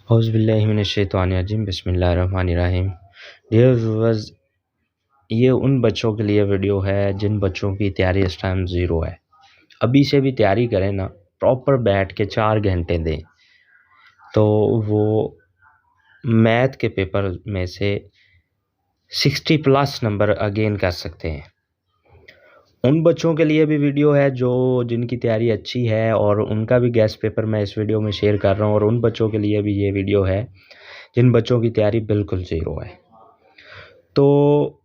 औज़ुबिल्लाहिमिनश्शैतानिर्रजीम बिस्मिल्लाहिर्रहमानिर्रहीम। Dear viewers, ये उन बच्चों के लिए वीडियो है जिन बच्चों की तैयारी इस टाइम ज़ीरो है। अभी से भी तैयारी करें ना, प्रॉपर बैठ के 4 घंटे दें तो वो मैथ के पेपर में से 60 प्लस नंबर अगेन कर सकते हैं। उन बच्चों के लिए भी वीडियो है जो जिनकी तैयारी अच्छी है और उनका भी गेस्ट पेपर मैं इस वीडियो में शेयर कर रहा हूँ, और उन बच्चों के लिए भी ये वीडियो है जिन बच्चों की तैयारी बिल्कुल ज़ीरो है। तो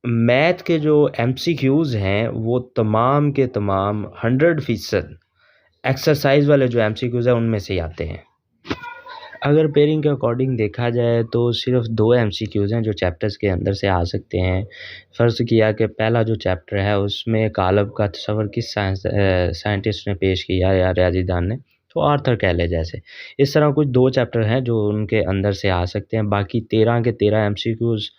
मैथ के जो एमसीक्यूज़ हैं वो तमाम के तमाम 100% एक्सरसाइज वाले जो एमसीक्यूज़ हैं उनमें से ही आते हैं। अगर पेयरिंग के अकॉर्डिंग देखा जाए तो सिर्फ 2 एमसीक्यूज़ हैं जो चैप्टर्स के अंदर से आ सकते हैं। फ़र्ज़ किया कि पहला जो चैप्टर है उसमें कालब का तस्वर किस साइंटिस्ट ने पेश किया या रियाज़ीदान ने, तो आर्थर कैले जैसे। इस तरह कुछ 2 चैप्टर हैं जो उनके अंदर से आ सकते हैं। बाकी 13 के 13 एमसीक्यूज़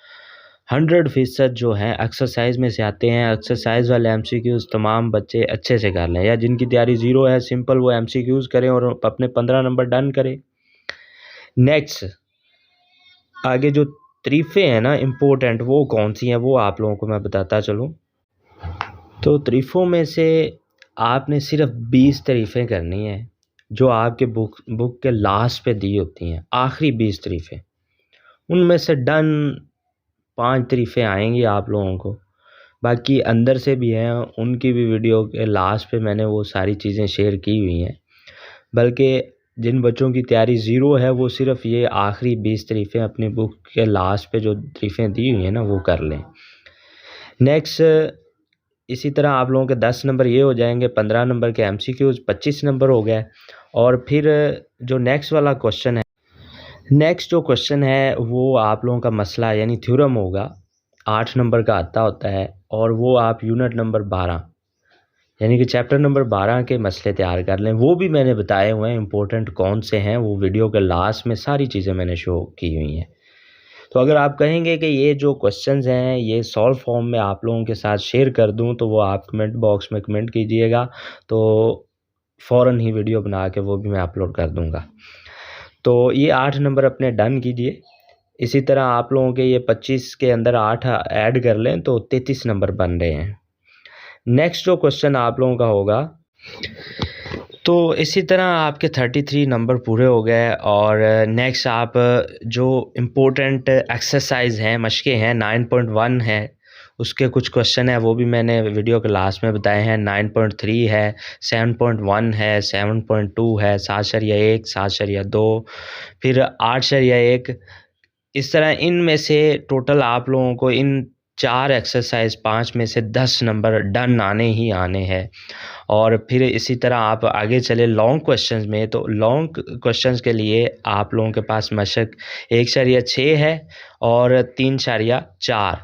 100% जो हैं एक्सरसाइज में से आते हैं। एक्सरसाइज वाले एमसीक्यूज़ तमाम बच्चे अच्छे से कर लें, या जिनकी तैयारी ज़ीरो है सिंपल वो एमसीक्यूज़ करें और अपने 15 नंबर डन करें। नेक्स्ट आगे जो तरीफ़े हैं ना इम्पोर्टेंट, वो कौन सी हैं वो आप लोगों को मैं बताता चलूँ। तो तरीफ़ों में से आपने सिर्फ 20 तरीफ़ें करनी है जो आपके बुक के लास्ट पे दी होती हैं, आखिरी 20 तरीफ़ें। उनमें से डन 5 तरीफ़ें आएंगी आप लोगों को। बाकी अंदर से भी हैं, उनकी भी वीडियो के लास्ट पे मैंने वो सारी चीज़ें शेयर की हुई हैं। बल्कि जिन बच्चों की तैयारी ज़ीरो है वो सिर्फ ये आखिरी 20 तरीफ़ें अपनी बुक के लास्ट पे जो तरीफ़ें दी हुई हैं ना वो कर लें। नेक्स्ट इसी तरह आप लोगों के 10 नंबर ये हो जाएंगे, 15 नंबर के एमसीक्यूज़ 25 नंबर हो गए। और फिर जो नेक्स्ट वाला क्वेश्चन है, नेक्स्ट जो क्वेश्चन है वो आप लोगों का मसला यानी थ्योरम होगा, 8 नंबर का आता होता है, और वो आप यूनिट नंबर 12 यानी कि चैप्टर नंबर 12 के मसले तैयार कर लें। वो भी मैंने बताए हुए हैं इंपॉर्टेंट कौन से हैं, वो वीडियो के लास्ट में सारी चीज़ें मैंने शो की हुई हैं। तो अगर आप कहेंगे कि ये जो क्वेश्चंस हैं ये सॉल्व फॉर्म में आप लोगों के साथ शेयर कर दूं, तो वो आप कमेंट बॉक्स में कमेंट कीजिएगा, तो फ़ौरन ही वीडियो बना के वो भी मैं अपलोड कर दूंगा। तो ये 8 नंबर अपने डन कीजिए। इसी तरह आप लोगों के ये 25 के अंदर 8 ऐड कर लें तो 33 नंबर बन रहे हैं। नेक्स्ट जो क्वेश्चन आप लोगों का होगा, तो इसी तरह आपके 33 नंबर पूरे हो गए। और नेक्स्ट आप जो इम्पोर्टेंट एक्सरसाइज हैं, मशक़ें हैं, 9.1 है, उसके कुछ क्वेश्चन है वो भी मैंने वीडियो के लास्ट में बताए हैं। 9.3 है, 7.1 है, 7.2 है, 7.1, 7.2, फिर 8.1। इस तरह इनमें से टोटल आप लोगों को इन 4 एक्सरसाइज 5 में से 10 नंबर डन आने ही आने हैं। और फिर इसी तरह आप आगे चले लॉन्ग क्वेश्चंस में, तो लॉन्ग क्वेश्चंस के लिए आप लोगों के पास मशक 1.6 है और 3.4।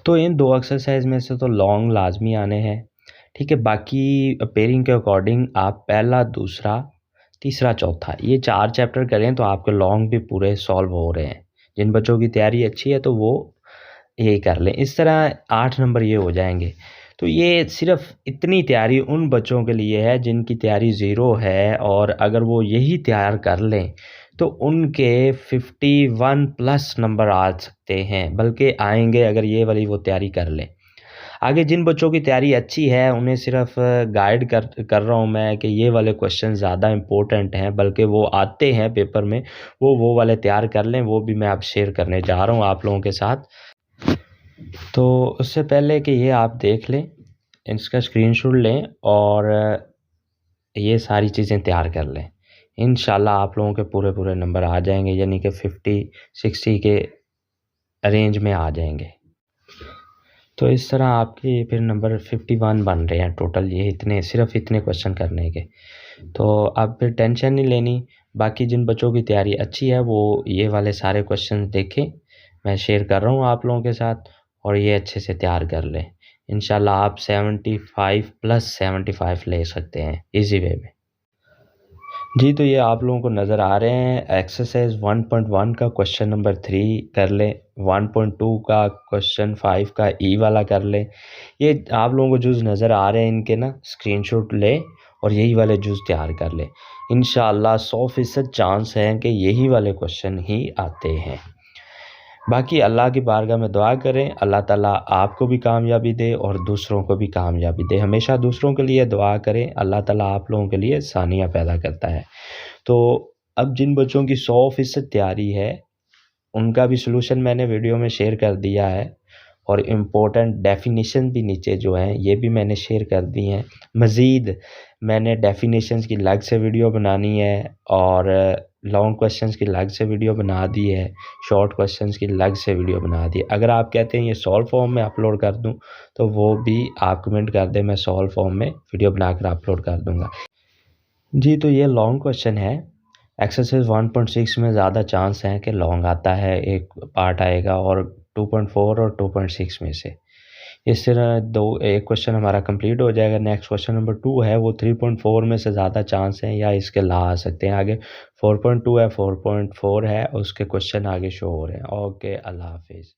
तो इन 2 एक्सरसाइज में से तो लॉन्ग लाजमी आने हैं, ठीक है। बाकी पेयरिंग के अकॉर्डिंग आप पहला, दूसरा, तीसरा, चौथा ये 4 चैप्टर करें तो आपके लॉन्ग भी पूरे सॉल्व हो रहे हैं। जिन बच्चों की तैयारी अच्छी है तो वो ये कर लें। इस तरह 8 नंबर ये हो जाएंगे। तो ये सिर्फ इतनी तैयारी उन बच्चों के लिए है जिनकी तैयारी ज़ीरो है, और अगर वो यही तैयार कर लें तो उनके 51 प्लस नंबर आ सकते हैं, बल्कि आएंगे अगर ये वाली वो तैयारी कर लें। आगे जिन बच्चों की तैयारी अच्छी है उन्हें सिर्फ गाइड कर रहा हूँ मैं कि ये वाले क्वेश्चन ज़्यादा इम्पोर्टेंट हैं, बल्कि वो आते हैं पेपर में, वो वाले तैयार कर लें। वो भी मैं अब शेयर करने जा रहा हूँ आप लोगों के साथ। तो उससे पहले कि ये आप देख लें, इसका स्क्रीनशॉट लें और ये सारी चीज़ें तैयार कर लें। इंशाल्लाह आप लोगों के पूरे नंबर आ जाएंगे, यानी कि 50-60 के रेंज में आ जाएंगे। तो इस तरह आपके फिर नंबर 51 बन रहे हैं टोटल, ये इतने सिर्फ इतने क्वेश्चन करने के। तो अब फिर टेंशन नहीं लेनी। बाकी जिन बच्चों की तैयारी अच्छी है वो ये वाले सारे क्वेश्चन देखें, मैं शेयर कर रहा हूँ आप लोगों के साथ, और ये अच्छे से तैयार कर लें। इंशाल्लाह आप 75 प्लस 75 ले सकते हैं इजी वे में। जी, तो ये आप लोगों को नज़र आ रहे हैं एक्सरसाइज 1.1 का क्वेश्चन नंबर 3 कर लें, 1.2 का क्वेश्चन 5 का ई वाला कर लें। ये आप लोगों को जो नज़र आ रहे हैं इनके ना स्क्रीनशॉट लें और यही वाले जूस तैयार कर लें। इंशाअल्लाह 100% चांस है कि यही वाले क्वेश्चन ही आते हैं। बाकी अल्लाह की बारगाह में दुआ करें, अल्लाह ताला आपको भी कामयाबी दे और दूसरों को भी कामयाबी दे। हमेशा दूसरों के लिए दुआ करें, अल्लाह ताला आप लोगों के लिए आसानियाँ पैदा करता है। तो अब जिन बच्चों की 100% तैयारी है, उनका भी सॉल्यूशन मैंने वीडियो में शेयर कर दिया है और इम्पोर्टेंट डेफिनेशन भी नीचे जो हैं ये भी मैंने शेयर कर दी हैं। मज़ीद मैंने डेफिनेशंस की अलग से वीडियो बनानी है और लॉन्ग क्वेश्चंस की अलग से वीडियो बना दी है, शॉर्ट क्वेश्चंस की अलग से वीडियो बना दी है। अगर आप कहते हैं ये सॉल्व फॉर्म में अपलोड कर दूं तो वो भी आप कमेंट कर दें, मैं सॉल्व फॉर्म में वीडियो बनाकर अपलोड कर दूंगा। जी, तो ये लॉन्ग क्वेश्चन है। एक्सरसाइज 1.6 में ज़्यादा चांस है कि लॉन्ग आता है, एक पार्ट आएगा और 2.4 और 2.6 में से इस तरह दो एक क्वेश्चन हमारा कंप्लीट हो जाएगा। नेक्स्ट क्वेश्चन नंबर 2 है, वो 3.4 में से ज़्यादा चांस है या इसके ला आ सकते हैं आगे। 4.2 है, 4.4 है, उसके क्वेश्चन आगे शो हो रहे हैं। ओके, अल्लाह हाफिज़।